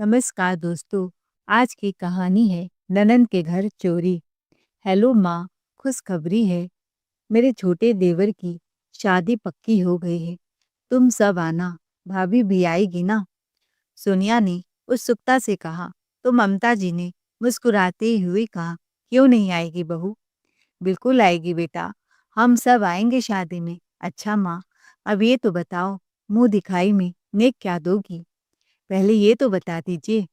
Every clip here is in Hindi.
नमस्कार दोस्तों। आज की कहानी है ननंद के घर चोरी। हेलो माँ, खुशखबरी है। मेरे छोटे देवर की शादी पक्की हो गई है। तुम सब आना। भाभी भी आएगी ना? सोनिया ने उत्सुकता से कहा। तो ममता जी ने मुस्कुराते हुए कहा, क्यों नहीं आएगी बहू? बिल्कुल आएगी बेटा, हम सब आएंगे शादी में। अच्छा माँ, अब ये तो बताओ, मुंह दिखाई में नेक क्या दोगी? पहले ये तो बता दीजिए।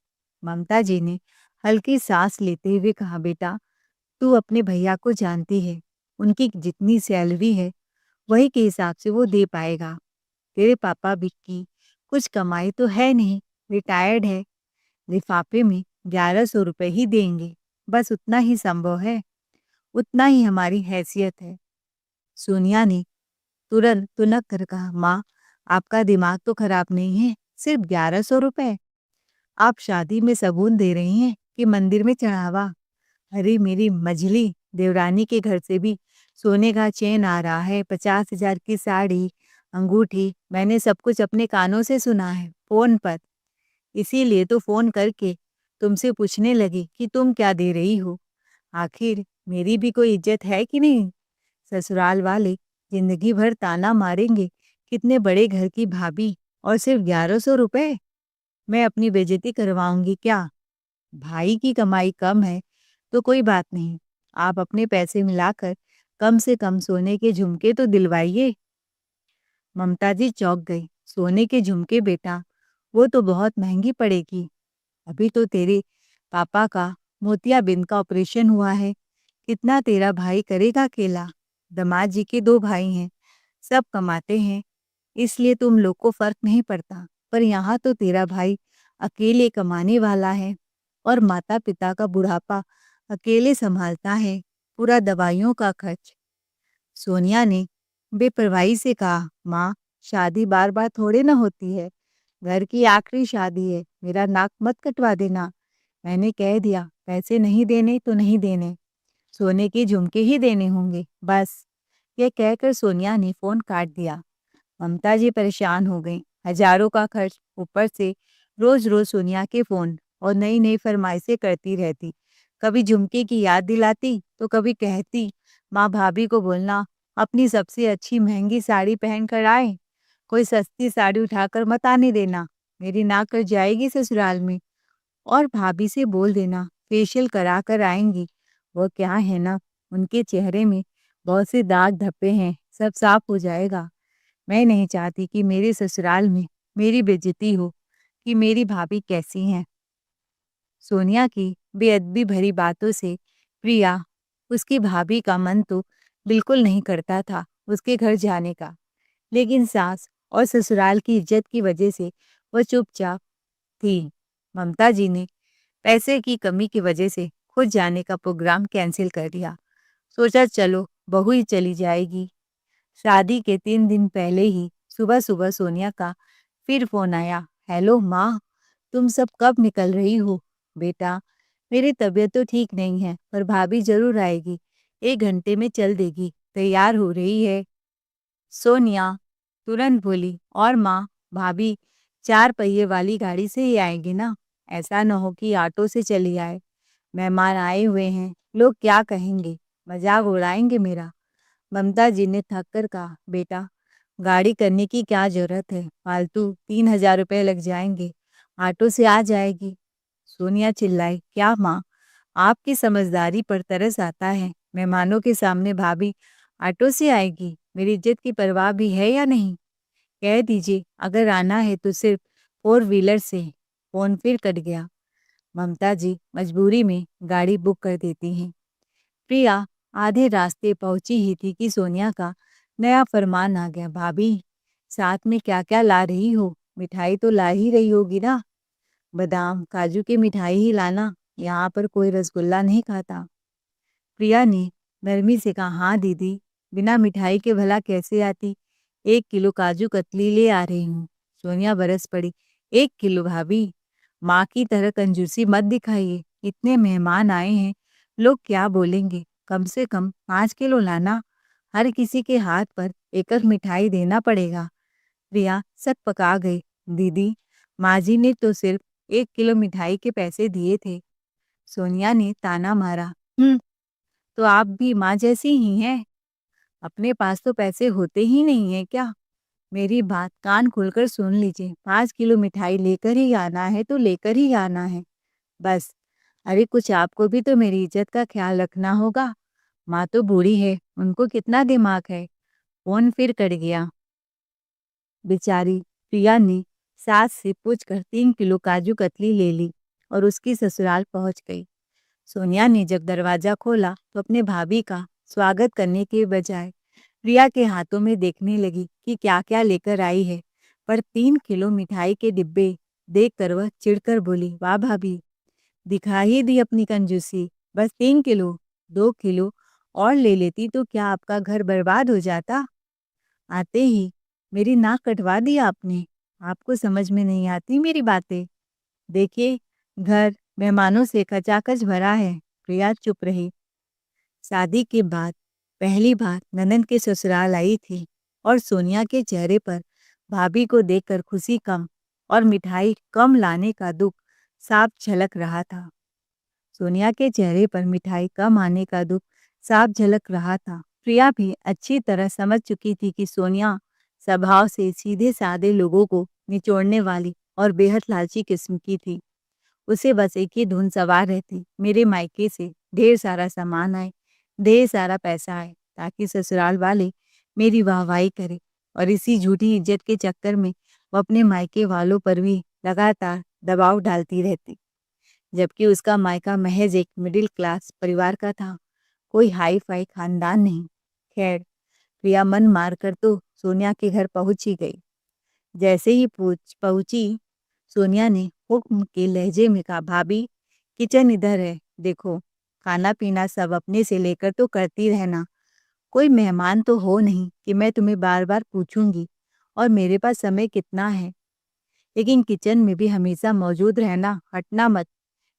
ममता जी ने हल्की सांस लेते हुए कहा, बेटा तू अपने भैया को जानती है, उनकी जितनी सैलरी है वही के हिसाब से वो दे पाएगा। तेरे पापा भी की कुछ कमाई तो है नहीं, रिटायर्ड है। लिफाफे में 1100 रुपए ही देंगे, बस उतना ही संभव है, उतना ही हमारी हैसियत है। सोनिया ने तुरंत तुनक कर कहा, माँ आपका दिमाग तो खराब नहीं है, सिर्फ 1100 रुपए? आप शादी में सबून दे रही हैं कि मंदिर में चढ़ावा? अरे मेरी मझली, देवरानी के घर से भी सोने का चेन आ रहा है, 50,000 की साड़ी, अंगूठी। मैंने सब कुछ अपने कानों से सुना है फोन पर। इसीलिए तो फोन करके तुमसे पूछने लगी कि तुम क्या दे रही हो। आखिर मेरी भी कोई इज्जत है कि नहीं? ससुराल वाले जिंदगी भर ताना मारेंगे, कितने बड़े घर की भाभी, और सिर्फ 1100 रुपए? मैं अपनी बेइज्जती करवाऊंगी क्या? भाई की कमाई कम है तो कोई बात नहीं, आप अपने पैसे मिलाकर कम से कम सोने के झुमके तो दिलवाइए। ममता जी चौंक गई। सोने के झुमके बेटा, वो तो बहुत महंगी पड़ेगी। अभी तो तेरे पापा का मोतियाबिंद का ऑपरेशन हुआ है, कितना तेरा भाई करेगा अकेला? दामाद जी के 2 भाई हैं, सब कमाते हैं, इसलिए तुम लोग को फर्क नहीं पड़ता। पर यहाँ तो तेरा भाई अकेले कमाने वाला है और माता पिता का बुढ़ापा अकेले संभालता है, पूरा दवाइयों का खर्च। सोनिया ने बेपरवाही से कहा, माँ शादी बार बार थोड़े ना होती है, घर की आखिरी शादी है, मेरा नाक मत कटवा देना। मैंने कह दिया, पैसे नहीं देने तो नहीं देने, सोने के झुमके ही देने होंगे बस। यह कहकर सोनिया ने फोन काट दिया। ममता जी परेशान हो गईं। हजारों का खर्च, ऊपर से रोज रोज सोनिया के फोन और नई नई फरमाइशें करती रहती। कभी झुमके की याद दिलाती तो कभी कहती, माँ भाभी को बोलना अपनी सबसे अच्छी महंगी साड़ी पहन कर आए, कोई सस्ती साड़ी उठाकर मत आने देना, मेरी नाक कट जाएगी ससुराल में। और भाभी से बोल देना फेशियल करा कर आएंगी। वो क्या है ना, उनके चेहरे में बहुत से दाग धब्बे हैं, सब साफ हो जाएगा। मैं नहीं चाहती कि मेरे ससुराल में मेरी बेइज्जती हो कि मेरी भाभी कैसी हैं। सोनिया की बेअदबी भरी बातों से प्रिया, उसकी भाभी का मन तो बिल्कुल नहीं करता था उसके घर जाने का, लेकिन सास और ससुराल की इज्जत की वजह से वह चुपचाप थी। ममता जी ने पैसे की कमी की वजह से खुद जाने का प्रोग्राम कैंसिल कर दिया। सोचा चलो बहू ही चली जाएगी। शादी के 3 दिन पहले ही सुबह सुबह सोनिया का फिर फोन आया। हेलो माँ, तुम सब कब निकल रही हो? बेटा मेरी तबीयत तो ठीक नहीं है, पर भाभी जरूर आएगी, 1 घंटे में चल देगी, तैयार हो रही है। सोनिया तुरंत बोली, और माँ भाभी 4 पहिए वाली गाड़ी से ही आएगी ना? ऐसा न हो कि ऑटो से चली आए, मेहमान आए हुए हैं, लोग क्या कहेंगे, मजाक उड़ाएंगे मेरा। ममता जी ने थक कर कहा, बेटा गाड़ी करने की क्या जरूरत है, फालतू 3,000 रुपये लग जाएंगे, ऑटो से आ जाएगी। सोनिया चिल्लाई, क्या माँ, आपकी समझदारी पर तरस आता है। मेहमानों के सामने भाभी ऑटो से आएगी? मेरी इज्जत की परवाह भी है या नहीं? कह दीजिए अगर आना है तो सिर्फ 4 व्हीलर से। फोन फिर कट गया। ममता जी मजबूरी में गाड़ी बुक कर देती हैं। प्रिया आधे रास्ते पहुंची ही थी कि सोनिया का नया फरमान आ गया, भाभी साथ में क्या क्या ला रही हो? मिठाई तो ला ही रही होगी ना? बादाम काजू की मिठाई ही लाना, यहाँ पर कोई रसगुल्ला नहीं खाता। प्रिया ने नरमी से कहा, हाँ दीदी, बिना मिठाई के भला कैसे आती, 1 किलो काजू कतली ले आ रही हूँ। सोनिया बरस पड़ी, 1 किलो भाभी, माँ की तरह कंजूसी मत दिखाइए, इतने मेहमान आए हैं, लोग क्या बोलेंगे, कम से कम 5 किलो लाना, हर किसी के हाथ पर एक एक मिठाई देना पड़ेगा। प्रिया सक पका गई, दीदी माँ जी ने तो सिर्फ 1 किलो मिठाई के पैसे दिए थे। सोनिया ने ताना मारा। तो आप भी माँ जैसी ही हैं। अपने पास तो पैसे होते ही नहीं है क्या? मेरी बात कान खोलकर सुन लीजिए। 5 किलो मिठाई लेकर ही आना है तो लेकर ही आना है, बस। अरे कुछ आपको भी तो मेरी इज्जत का ख्याल रखना होगा। माँ तो बूढ़ी है, उनको कितना दिमाग है। फोन फिर कट गया। बेचारी प्रिया ने सास से पूछकर 3 किलो काजू कतली ले ली और उसकी ससुराल पहुंच गई। सोनिया ने जब दरवाजा खोला तो अपने भाभी का स्वागत करने के बजाय प्रिया के हाथों में देखने लगी कि क्या क्या लेकर आई है। पर 3 किलो मिठाई के डिब्बे देखकर वह चिढ़कर बोली, वाह भाभी, दिखा ही दी अपनी कंजूसी। बस 3 किलो, 2 किलो और ले लेती तो क्या आपका घर बर्बाद हो जाता? आते ही मेरी नाक कटवा दी आपने। आपको समझ में नहीं आती मेरी बातें। देखिए, घर मेहमानों से खचाखच भरा है। प्रिया चुप रही। शादी के बाद पहली बार ननंद के ससुराल आई थी और सोनिया के चेहरे पर भाभी को देखकर खुशी कम और मिठाई कम लाने का दुख साफ झलक रहा था। सोनिया के चेहरे पर मिठाई कम आने का दुख साफ झलक रहा था। प्रिया भी अच्छी तरह समझ चुकी थी कि सोनिया स्वभाव से सीधे साधे लोगों को निचोड़ने वाली और बेहद लालची किस्म की थी। उसे बस एक ही धुन सवार रहती, मेरे मायके से ढेर सारा सामान आए, ढेर सारा पैसा आए, ताकि ससुराल वाले मेरी वाहवाही करें। और इसी झूठी इज्जत के चक्कर में वो अपने मायके वालों पर भी लगातार दबाव डालती रहती, जबकि उसका मायका महज एक मिडिल क्लास परिवार का था, कोई हाई फाई खानदान नहीं। खैर, प्रिया मन मारकर तो सोनिया के घर पहुंच ही गई। जैसे ही पहुंची, सोनिया ने हुक्म के लहजे में कहा, भाभी, किचन इधर है, देखो, खाना पीना सब अपने से लेकर तो करती रहना। कोई मेहमान तो हो नहीं कि मैं तुम्हें बार बार पूछूंगी, और मेरे पास समय कितना है। लेकिन किचन में भी हमेशा मौजूद रहना, हटना मत।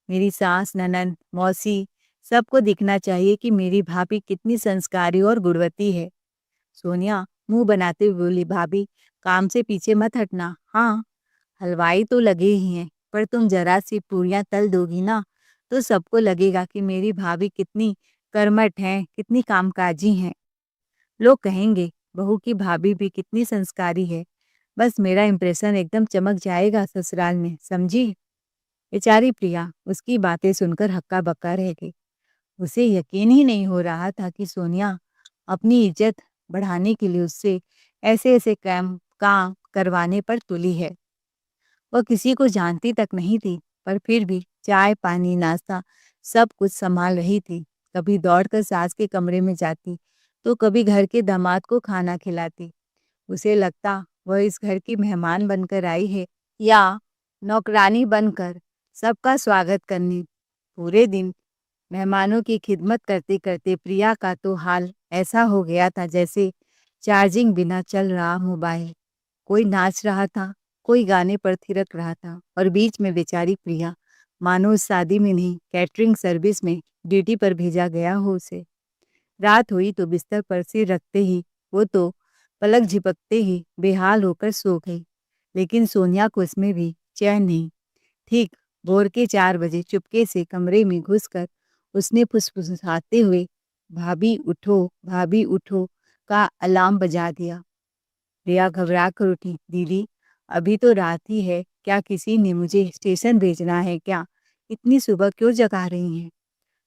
मेरी सास, ननंद, मौसी, सबको दिखना चाहिए कि मेरी भाभी कितनी संस्कारी और गुणवती है। सोनिया मुंह बनाते हुए बोली, भाभी, काम से पीछे मत हटना। हाँ, हलवाई तो लगे ही हैं, पर तुम जरा सी पूरियां तल दोगी ना, तो सबको लगेगा कि मेरी भाभी कितनी कर्मठ हैं, कितनी कामकाजी हैं। लोग कहेंगे, बहू की भाभी भी कितनी संस्कारी है। बस मेरा इंप्रेशन एकदम चमक जाएगा ससुराल में, समझी? बेचारी प्रिया उसकी बातें सुनकर हक्का बक्का रह गई। उसे यकीन ही नहीं हो रहा था कि सोनिया अपनी इज्जत बढ़ाने के लिए उससे ऐसे ऐसे काम करवाने पर तुली है। वह किसी को जानती तक नहीं थी, पर फिर भी चाय, पानी, नाश्ता सब कुछ संभाल रही थी। कभी दौड़कर सास के कमरे में जाती, तो कभी घर के दामाद को खाना खिलाती। उसे लगता वह इस घर की मेहमान बनकर आई है या नौकरानी बनकर सबका स्वागत करने। पूरे दिन मेहमानों की खिदमत करते करते प्रिया का तो हाल ऐसा हो गया था जैसे चार्जिंग बिना चल रहा मोबाइल। कोई नाच रहा था, कोई गाने पर थिरक रहा था, और बीच में बेचारी प्रिया मानो उस शादी में नहीं, कैटरिंग सर्विस में ड्यूटी पर भेजा गया हो उसे। रात हुई तो बिस्तर पर सिर रखते ही वो तो पलक झिपकते ही बेहाल होकर सो गई। लेकिन सोनिया को इसमें भी चैन नहीं। ठीक भोर के 4 बजे चुपके से कमरे में घुसकर उसने फुसफुसाते हुए भाभी उठो का अलार्म बजा दिया। रिया घबरा कर उठी। दीदी, अभी तो रात ही है, क्या किसी ने मुझे स्टेशन भेजना है क्या? इतनी सुबह क्यों जगा रही हैं?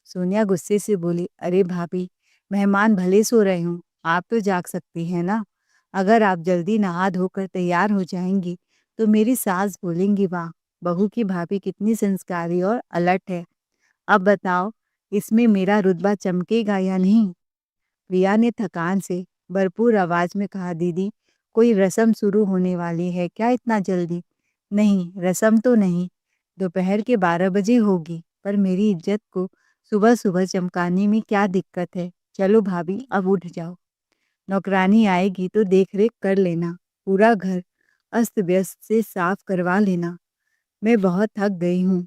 सोनिया गुस्से से बोली, अरे भाभी, मेहमान भले सो रहे हों, आप तो जाग सकती हैं ना। अगर आप जल्दी नहा धोकर तैयार हो जाएंगी तो मेरी सास बोलेंगी, वाह, बहू की भाभी कितनी संस्कारी और अलर्ट है। अब बताओ, इसमें मेरा रुतबा चमकेगा या नहीं? प्रिया ने थकान से भरपूर आवाज में कहा, दीदी, कोई रस्म शुरू होने वाली है क्या इतना जल्दी? नहीं, रस्म तो नहीं, दोपहर के 12 बजे होगी, पर मेरी इज्जत को सुबह सुबह चमकाने में क्या दिक्कत है? चलो भाभी, अब उठ जाओ। नौकरानी आएगी तो देख रेख कर लेना, पूरा घर अस्त व्यस्त से साफ करवा लेना। मैं बहुत थक गई हूँ।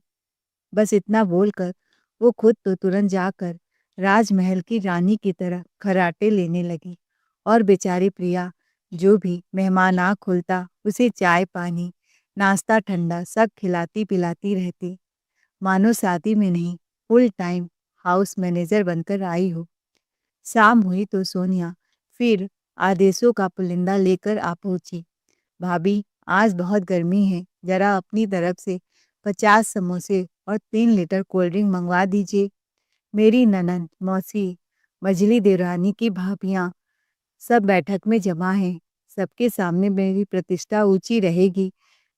बस इतना बोलकर वो खुद तो तुरंत जाकर राजमहल की रानी की तरह खर्राटे लेने लगी, और बेचारी प्रिया जो भी मेहमान आ खुलता उसे चाय पानी, नाश्ता ठंडा, सब खिलाती पिलाती रहती, मानो शादी में नहीं फुल टाइम हाउस मैनेजर बनकर आई हो। शाम हुई तो सोनिया फिर आदेशों का पुलिंदा लेकर आ पहुंची। भाभी, आज बहुत गर्मी है, जरा अपनी तरफ से 50 समोसे और 3 लीटर कोल्ड ड्रिंक मंगवा दीजिए। मेरी ननद, मौसी, मझली देवरानी की भाभियां सब बैठक में जमा हैं। सबके सामने मेरी प्रतिष्ठा ऊंची रहेगी।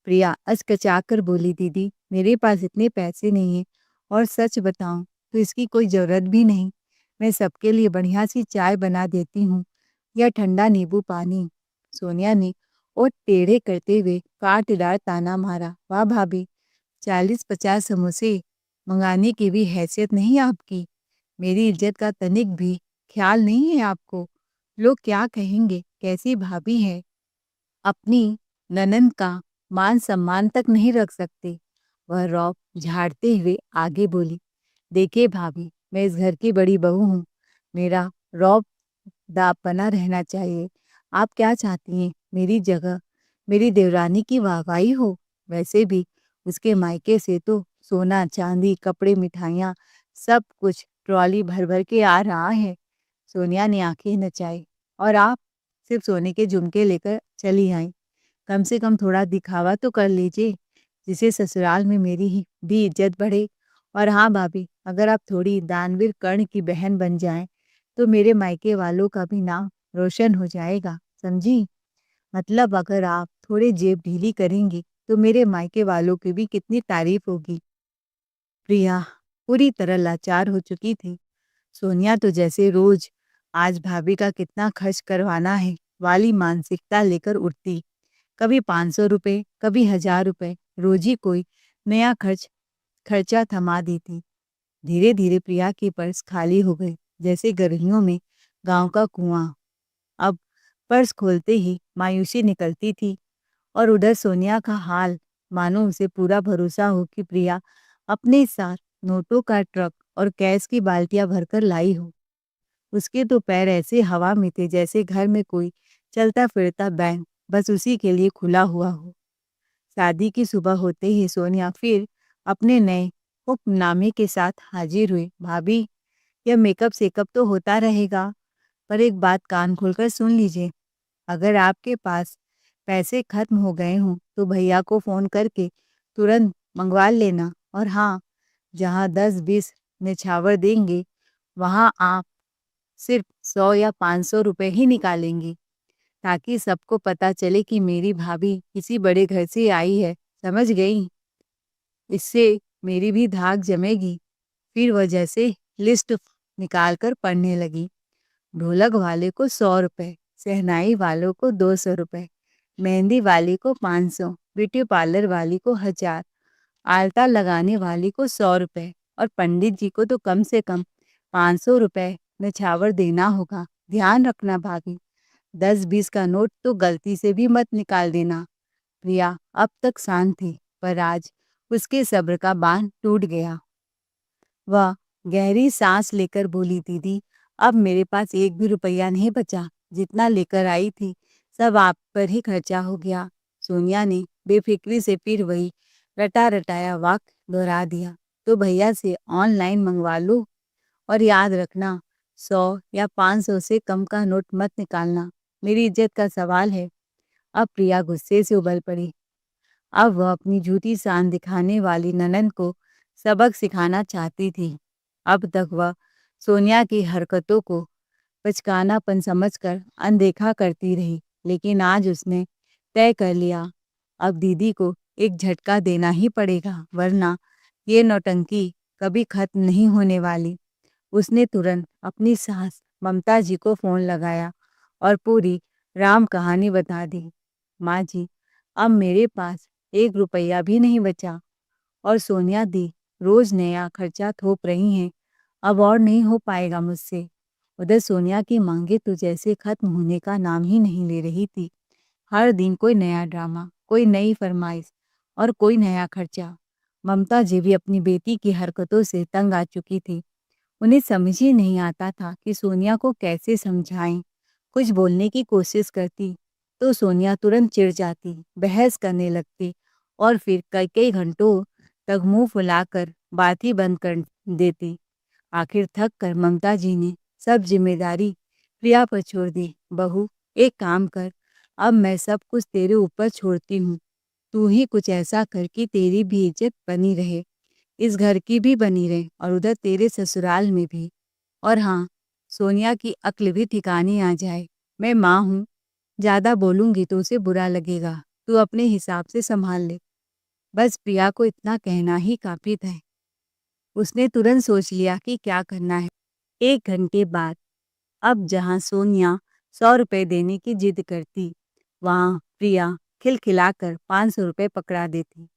प्रिया अचकचाकर बोली, दीदी मेरे पास इतने पैसे नहीं हैं और सच बताऊं तो इसकी कोई ज़रूरत भी नहीं। मैं सबके लिए बढ़िया सी चाय बना देती हूँ या ठंडा नींबू पानी। सोनिया ने और टेढ़े करते हुए कांटेदार ताना मारा। वाह भाभी, 40-50 समोसे मंगाने की भी हैसियत नहीं आपकी। मेरी इज्जत का तनिक भी ख्याल नहीं है आपको। लोग क्या कहेंगे, कैसी भाभी है, अपनी ननंद का मान सम्मान तक नहीं रख सकते। वह रौब झाड़ते हुए आगे बोली, देखिए भाभी, मैं इस घर की बड़ी बहू हूँ, मेरा रौब दाब बना रहना चाहिए। आप क्या चाहती हैं, मेरी जगह मेरी देवरानी की वाहवाही हो? वैसे भी उसके मायके से तो सोना चांदी कपड़े मिठाइयाँ सब कुछ ट्रॉली भर भर के आ रहा है। सोनिया ने आंखें नचाई। और आप सिर्फ सोने के झुमके लेकर चली आई। कम से कम थोड़ा दिखावा तो कर लीजिए, जिससे ससुराल में मेरी ही भी इज्जत बढ़े। और हाँ भाभी, अगर आप थोड़ी दानवीर कर्ण की बहन बन जाएं तो मेरे मायके वालों का भी नाम रोशन हो जाएगा, समझी? मतलब अगर आप थोड़े जेब ढीली करेंगी तो मेरे मायके वालों की भी कितनी तारीफ होगी। प्रिया पूरी तरह लाचार हो चुकी थी। सोनिया तो जैसे रोज आज भाभी का कितना खर्च करवाना है वाली मानसिकता लेकर उठती। कभी 500 रुपए, कभी 1000 रुपए, रोज ही कोई नया खर्चा थमा देती। धीरे धीरे प्रिया की पर्स खाली हो गई, जैसे गर्मियों में गांव का कुआं। अब पर्स खोलते ही मायूसी निकलती थी और उधर सोनिया का हाल मानो उसे पूरा भरोसा हो कि प्रिया अपने साथ नोटों का ट्रक और कैश की बाल्टियां भरकर लाई हो। उसके तो पैर ऐसे हवा में थे जैसे घर में कोई चलता फिरता बैंक बस उसी के लिए खुला हुआ हो। शादी की सुबह होते ही सोनिया फिर अपने नए उपनामे के साथ हाजिर हुई। भाभी, यह मेकअप सेकअप तो होता रहेगा, पर एक बात कान खोलकर सुन लीजिए। अगर आपके पास पैसे खत्म हो गए हों तो भैया को फ़ोन करके तुरंत मंगवा लेना। और हाँ, जहाँ 10-20 निछावर देंगे वहाँ आप सिर्फ 100 या 500 रुपए ही निकालेंगी, ताकि सबको पता चले कि मेरी भाभी किसी बड़े घर से आई है, समझ गई? इससे मेरी भी धाक जमेगी। फिर वह जैसे लिस्ट निकाल कर पढ़ने लगी। ढोलक वाले को 100 रुपए, शहनाई वालों को 200 रुपए, मेहंदी वाली को 500, ब्यूटी पार्लर वाली को 1000, आलता लगाने वाली को 100 रुपए और पंडित जी को तो कम से कम 500 रुपए निछावर देना होगा। ध्यान रखना भाभी, 10-20 का नोट तो गलती से भी मत निकाल देना। प्रिया अब तक शांत थी, पर आज उसके सब्र का बांध टूट गया। वह गहरी सांस लेकर बोली, दीदी अब मेरे पास एक भी रुपया नहीं बचा। जितना लेकर आई थी सब आप पर ही खर्चा हो गया। सोनिया ने बेफिक्री से फिर वही रटा रटाया वाक्य दोहरा दिया। तो भैया से ऑनलाइन मंगवा लो और याद रखना 100 या 500 से कम का नोट मत निकालना, मेरी इज्जत का सवाल है। अब प्रिया गुस्से से उबल पड़ी। अब वह अपनी झूठी शान दिखाने वाली ननंद को सबक सिखाना चाहती थी। अब तक वह सोनिया की हरकतों को बचकानापन समझकर अनदेखा करती रही, लेकिन आज उसने तय कर लिया, अब दीदी को एक झटका देना ही पड़ेगा, वरना ये नौटंकी कभी खत्म नहीं होने वाली। उसने तुरंत अपनी सास ममता जी को फ़ोन लगाया और पूरी राम कहानी बता दी। माँ जी, अब मेरे पास 1 रुपया भी नहीं बचा और सोनिया दी रोज नया खर्चा थोप रही हैं। अब और नहीं हो पाएगा मुझसे। उधर सोनिया की मांगे तो जैसे खत्म होने का नाम ही नहीं ले रही थी। हर दिन कोई नया ड्रामा, कोई नई फरमाइश और कोई नया खर्चा। ममता जी भी अपनी बेटी की हरकतों से तंग आ चुकी थी। उन्हें समझ ही नहीं आता था कि सोनिया को कैसे समझाएं। कुछ बोलने की कोशिश करती तो सोनिया तुरंत चिढ़ जाती, बहस करने लगती और फिर कई कई घंटों तक मुंह फुलाकर बात ही बंद कर देती। आखिर थक कर ममता जी ने सब जिम्मेदारी प्रिया पर छोड़ दी। बहू, एक काम कर, अब मैं सब कुछ तेरे ऊपर छोड़ती हूँ। तू ही कुछ ऐसा कर कि तेरी भी इज्जत बनी रहे, इस घर की भी बनी रहे और उधर तेरे ससुराल में भी। और हाँ, सोनिया की अक्ल भी ठिकाने आ जाए। मैं माँ हूँ, ज़्यादा बोलूँगी तो उसे बुरा लगेगा। तू अपने हिसाब से संभाल ले। बस प्रिया को इतना कहना ही काफ़ी था। उसने तुरंत सोच लिया कि क्या करना है। 1 घंटे बाद अब जहाँ सोनिया 100 रुपए देने की जिद करती, वहाँ प्रिया खिलखिलाकर 500 रुपए पकड़ा देती।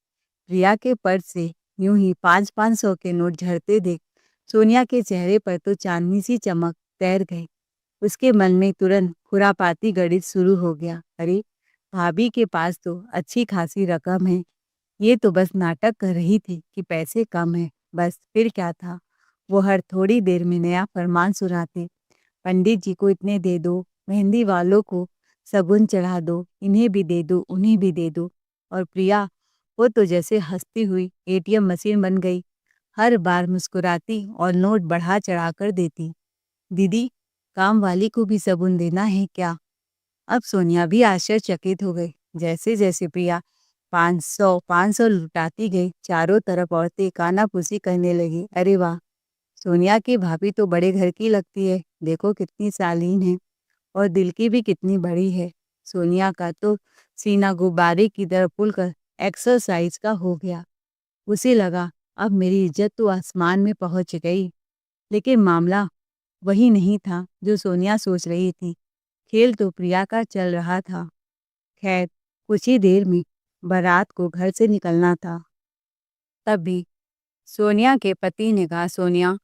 प्रिया के पर्स से यूं ही 5-500 के नोट झड़ते देख सोनिया के चेहरे पर तो चांदनी सी चमक तैर गई। उसके मन में तुरंत खुरापाती गणित शुरू हो गया। अरे, भाभी के पास तो अच्छी खासी रकम है, ये तो बस नाटक कर रही थी कि पैसे कम है। बस फिर क्या था, वो हर थोड़ी देर में नया फरमान सुनाते। पंडित जी को इतने दे दो, मेहंदी वालों को शगुन चढ़ा दो, इन्हें भी दे दो, उन्हें भी दे दो। और प्रिया, वो तो जैसे हंसती हुई एटीएम मशीन बन गई। हर बार मुस्कुराती और नोट बढ़ा चढ़ा कर देती। दीदी, काम वाली को भी शगुन देना है क्या? अब सोनिया भी आश्चर्यचकित हो गई। जैसे जैसे प्रिया 500 लुटाती गई, चारों तरफ औरतें कानाफूसी करने लगी। अरे वाह, सोनिया की भाभी तो बड़े घर की लगती है, देखो कितनी शालीन है और दिल की भी कितनी बड़ी है। सोनिया का तो सीना गुब्बारे की तरह फूलकर एक्सरसाइज का हो गया। उसे लगा अब मेरी इज्जत तो आसमान में पहुंच गई। लेकिन मामला वही नहीं था जो सोनिया सोच रही थी। खेल तो प्रिया का चल रहा था। खैर, कुछ ही देर में बारात को घर से निकलना था। तभी सोनिया के पति ने कहा, सोनिया,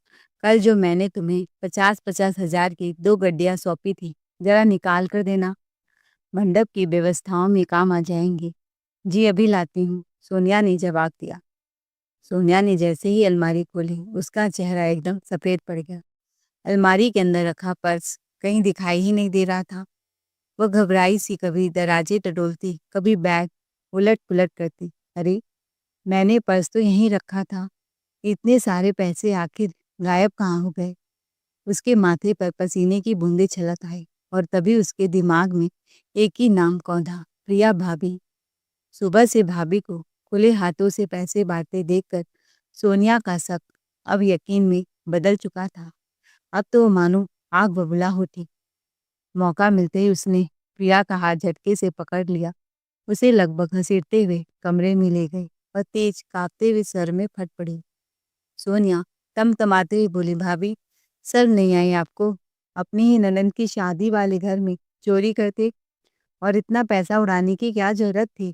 कल जो मैंने तुम्हें 50-50 हजार की 2 गड्डियां सौंपी थी, जरा निकाल कर देना, मंडप की व्यवस्थाओं में काम आ जाएंगी। जी, अभी लाती हूँ, सोनिया ने जवाब दिया। सोनिया ने जैसे ही अलमारी खोली, उसका चेहरा एकदम सफ़ेद पड़ गया। अलमारी के अंदर रखा पर्स कहीं दिखाई ही नहीं दे रहा था। वह घबराई सी कभी दराजे टटोलती, कभी बैग उलट-पुलट करती। अरे! मैंने पर्स तो यहीं रखा था। इतने सारे पैसे आखिर गायब कहाँ हो गए? उसके माथे पर पसीने की बूंदें छलक आई और तभी उसके दिमाग में एक ही नाम कौंधा, प्रिया भाभी। सुबह से भाभी को खुले हाथों से पैसे बांटते देखकर सोनिया का शक अब यकीन में बदल चुका था। अब तो वो मानो आग बबूला होती। मौका मिलते ही उसने प्रिया का हाथ झटके से पकड़ लिया, उसे लगभग घसीटते हुए कमरे में ले गई और तेज कांपते हुए सर में फट पड़ी। सोनिया तमतमाते हुए बोली, भाभी, शर्म नहीं आई आपको? अपनी ही ननद की शादी वाले घर में चोरी करते और इतना पैसा उड़ाने की क्या जरूरत थी?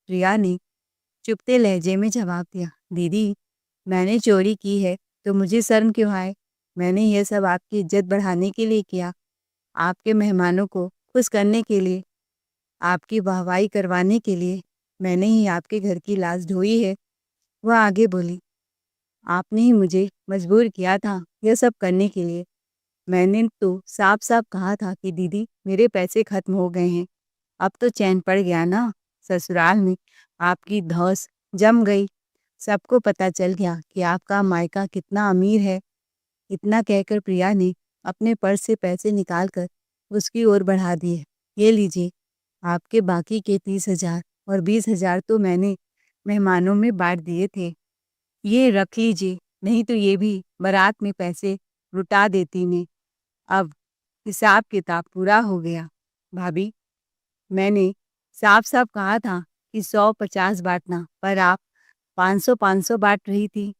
प्रिया ने चुपते लहजे में जवाब दिया, दीदी, मैंने चोरी की है तो मुझे शर्म क्यों आए? मैंने यह सब आपकी इज्जत बढ़ाने के लिए किया, आपके मेहमानों को खुश करने के लिए, आपकी वाहवाही करवाने के लिए। मैंने ही आपके घर की लाज ढोई है। वह आगे बोली, आपने ही मुझे मजबूर किया था यह सब करने के लिए। मैंने तो साफ साफ कहा था कि दीदी, मेरे पैसे खत्म हो गए हैं। अब तो चैन पड़ गया ना, ससुराल में आपकी धौस जम गई। सबको पता चल गया कि आपका मायका कितना अमीर है। इतना कहकर प्रिया ने अपने पर्स से पैसे निकालकर उसकी ओर बढ़ा दिए। ये लीजिए, आपके बाकी के 30,000 और 20,000 तो मैंने मेहमानों में बांट दिए थे। ये रख लीजिए, नहीं तो ये भी बारात में पैसे लुटा देती मैं। अब हिसाब किताब पूरा हो गया। भाभी, मैंने साफ साफ कहा था कि 100-50 बांटना, पर आप 500-500 बांट रही थी।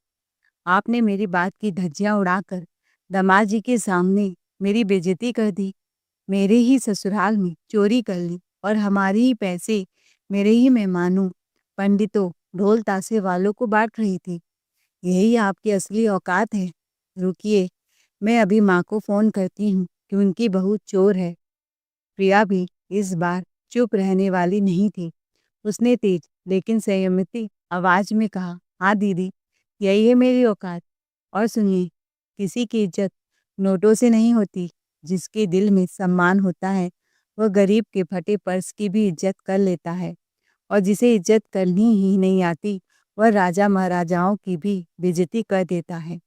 आपने मेरी बात की धज्जियां उड़ाकर दामाद जी के सामने मेरी बेइज्जती कर दी, मेरे ही ससुराल में चोरी कर ली और हमारे ही पैसे मेरे ही मेहमानों, पंडितों, ढोल ताशे वालों को बांट रही थी। यही आपकी असली औकात है। रुकिए, मैं अभी माँ को फ़ोन करती हूँ कि उनकी बहू चोर है। प्रिया भी इस बार चुप रहने वाली नहीं थी। उसने तेज लेकिन संयमित आवाज में कहा, हाँ दीदी, यही है मेरी औकात। और सुनिए, किसी की इज्जत नोटों से नहीं होती। जिसके दिल में सम्मान होता है, वह गरीब के फटे पर्स की भी इज्जत कर लेता है। और जिसे इज्जत करनी ही नहीं आती, वह राजा महाराजाओं की भी बेइज्जती कर देता है।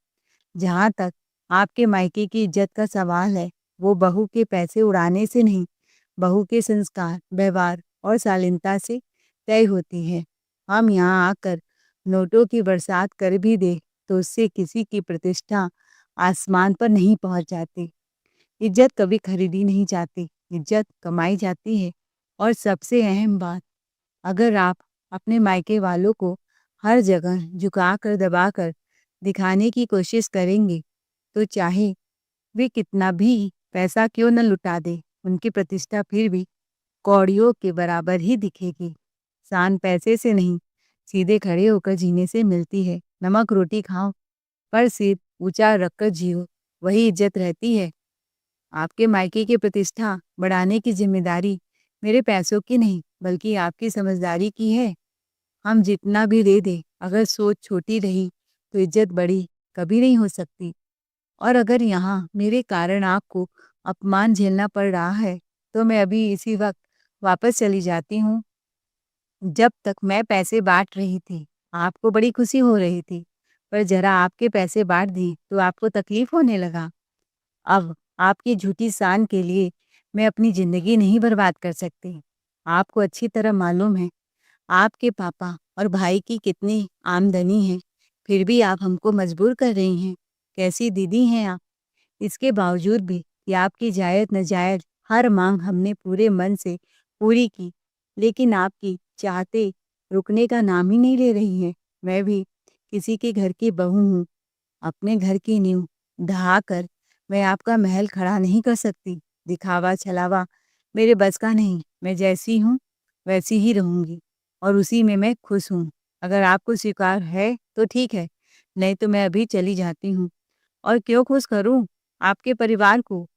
जहाँ तक आपके मायके की इज्जत का सवाल है, वो बहू के पैसे उड़ाने से नहीं, बहू के संस्कार, व्यवहार और शालीनता से तय होती है। हम यहाँ आकर नोटों की बरसात कर भी दे तो उससे किसी की प्रतिष्ठा आसमान पर नहीं पहुँच जाती। इज्जत कभी खरीदी नहीं जाती, इज्जत कमाई जाती है। और सबसे अहम बात, अगर आप अपने मायके वालों को हर जगह झुकाकर दबाकर दिखाने की कोशिश करेंगे, तो चाहे वे कितना भी पैसा क्यों न लुटा दें, उनकी प्रतिष्ठा फिर भी कौड़ियों के बराबर ही दिखेगी। शान पैसे से नहीं, सीधे खड़े होकर जीने से मिलती है। नमक रोटी खाओ, पर सिर ऊंचा रखकर जियो, वही इज्जत रहती है। आपके मायके की प्रतिष्ठा बढ़ाने की जिम्मेदारी मेरे पैसों की नहीं, बल्कि आपकी समझदारी की है। हम जितना भी दे दें, अगर सोच छोटी रही तो इज्जत बड़ी कभी नहीं हो सकती। और अगर यहाँ मेरे कारण आपको अपमान झेलना पड़ रहा है, तो मैं अभी इसी वक्त वापस चली जाती हूँ। जब तक मैं पैसे बांट रही थी, आपको बड़ी खुशी हो रही थी, पर जरा आपके पैसे बांट दी तो आपको तकलीफ होने लगा। अब आपकी झूठी शान के लिए मैं अपनी ज़िंदगी नहीं बर्बाद कर सकती। आपको अच्छी तरह मालूम है आपके पापा और भाई की कितनी आमदनी है, फिर भी आप हमको मजबूर कर रही हैं। कैसी दीदी हैं आप? इसके बावजूद भी कि आपकी जायज़-नाजायज़ हर माँग हमने पूरे मन से पूरी की, लेकिन आपकी चाहते रुकने का नाम ही नहीं ले रही हैं। मैं भी किसी के घर की बहू हूँ, अपने घर की नींव ढहाकर मैं आपका महल खड़ा नहीं कर सकती। दिखावा-छलावा मेरे बस का नहीं। मैं जैसी हूँ, वैसी ही रहूँगी और उसी में मैं खुश हूँ। अगर आपको स्वीकार है तो ठीक है, नहीं तो मैं अभी चली जाती हूँ। और क्यों खुश करूँ आपके परिवार को?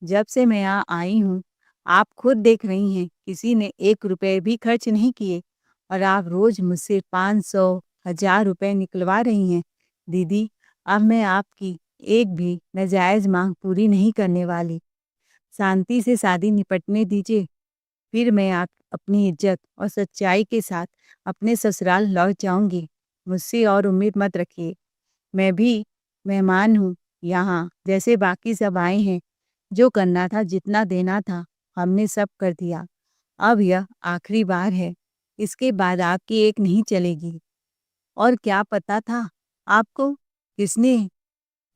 जब से मैं यहाँ आई हूँ, आप खुद देख रही हैं, किसी ने 1 रुपए भी खर्च नहीं किए और आप रोज़ मुझसे 500, 1000 रुपए निकलवा रही हैं। दीदी, अब मैं आपकी एक भी नाजायज़ माँग पूरी नहीं करने वाली। शांति से शादी निपटने दीजिए, फिर मैं आप अपनी इज्जत और सच्चाई के साथ अपने ससुराल लौट जाऊँगी। मुझसे और उम्मीद मत रखिए। मैं भी मेहमान हूँ यहाँ, जैसे बाकी सब आए हैं। जो करना था, जितना देना था, हमने सब कर दिया। अब यह आखिरी बार है, इसके बाद आपकी एक नहीं चलेगी। और क्या पता था आपको? किसने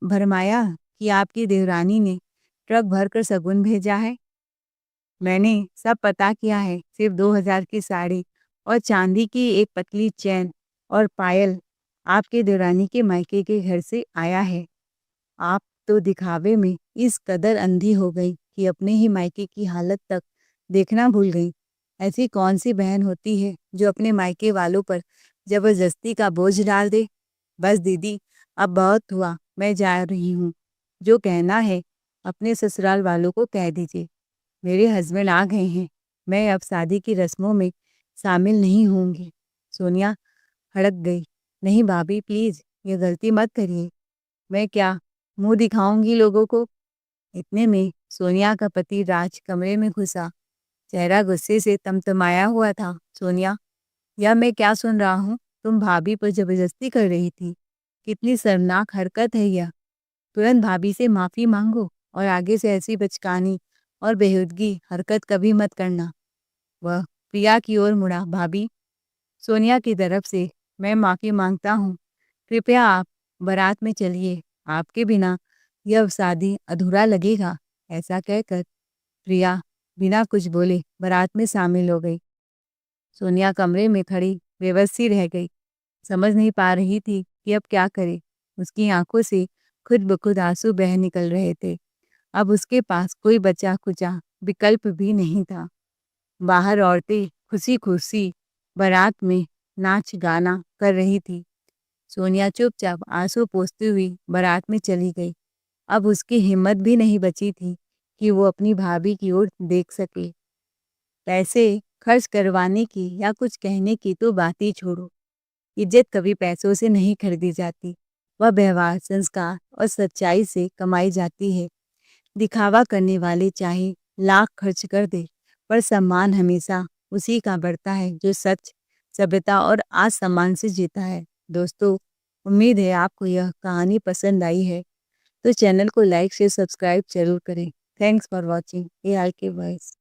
भरमाया कि आपकी देवरानी ने ट्रक भरकर शगुन भेजा है? मैंने सब पता किया है। सिर्फ 2000 की साड़ी और चांदी की एक पतली चैन और पायल आपके देवरानी के मायके के घर से आया है। आप तो दिखावे में इस कदर अंधी हो गई कि अपने ही मायके की हालत तक देखना भूल गई। ऐसी कौन सी बहन होती है जो अपने मायके वालों पर जबरदस्ती का बोझ डाल दे? बस दीदी, अब बहुत हुआ, मैं जा रही हूँ। जो कहना है अपने ससुराल वालों को कह दीजिए। मेरे हस्बैंड आ गए हैं। मैं अब शादी की रस्मों में शामिल नहीं होंगी। सोनिया हड़क गई। नहीं भाभी, प्लीज़ ये गलती मत करिए। मैं क्या मुँह दिखाऊंगी लोगों को? इतने में सोनिया का पति राज कमरे में घुसा। चेहरा गुस्से से तमतमाया हुआ था। सोनिया, यह मैं क्या सुन रहा हूँ? तुम भाभी पर जबरदस्ती कर रही थी। कितनी शर्मनाक हरकत है यह। तुरंत भाभी से माफ़ी मांगो और आगे से ऐसी बचकानी और बेहूदगी हरकत कभी मत करना। वह प्रिया की ओर मुड़ा। भाभी, सोनिया की तरफ से मैं माफ़ी मांगता हूँ। कृपया आप बारात में चलिए। आपके बिना यह शादी अधूरा लगेगा। ऐसा कहकर प्रिया बिना कुछ बोले बारात में शामिल हो गई। सोनिया कमरे में खड़ी बेबस सी रह गई। समझ नहीं पा रही थी कि अब क्या करे। उसकी आंखों से खुद ब खुद आंसू बह निकल रहे थे। अब उसके पास कोई बचा-खुचा विकल्प भी नहीं था। बाहर औरतें खुशी-खुशी बारात में नाच-गाना कर रही थी। सोनिया चुपचाप आंसू पोंछती हुई बारात में चली गई। अब उसकी हिम्मत भी नहीं बची थी कि वो अपनी भाभी की ओर देख सके। पैसे खर्च करवाने की या कुछ कहने की तो बात ही छोड़ो। इज्जत कभी पैसों से नहीं खरीदी जाती। वह व्यवहार, संस्कार और सच्चाई से कमाई जाती है। दिखावा करने वाले चाहे लाख खर्च कर दे, पर सम्मान हमेशा उसी का बढ़ता है जो सच सभ्यता और आत्मसम्मान से जीता है। दोस्तों, उम्मीद है आपको यह कहानी पसंद आई है, तो चैनल को लाइक, शेयर, सब्सक्राइब ज़रूर करें। Thanks for watching. ये आर के वॉइस।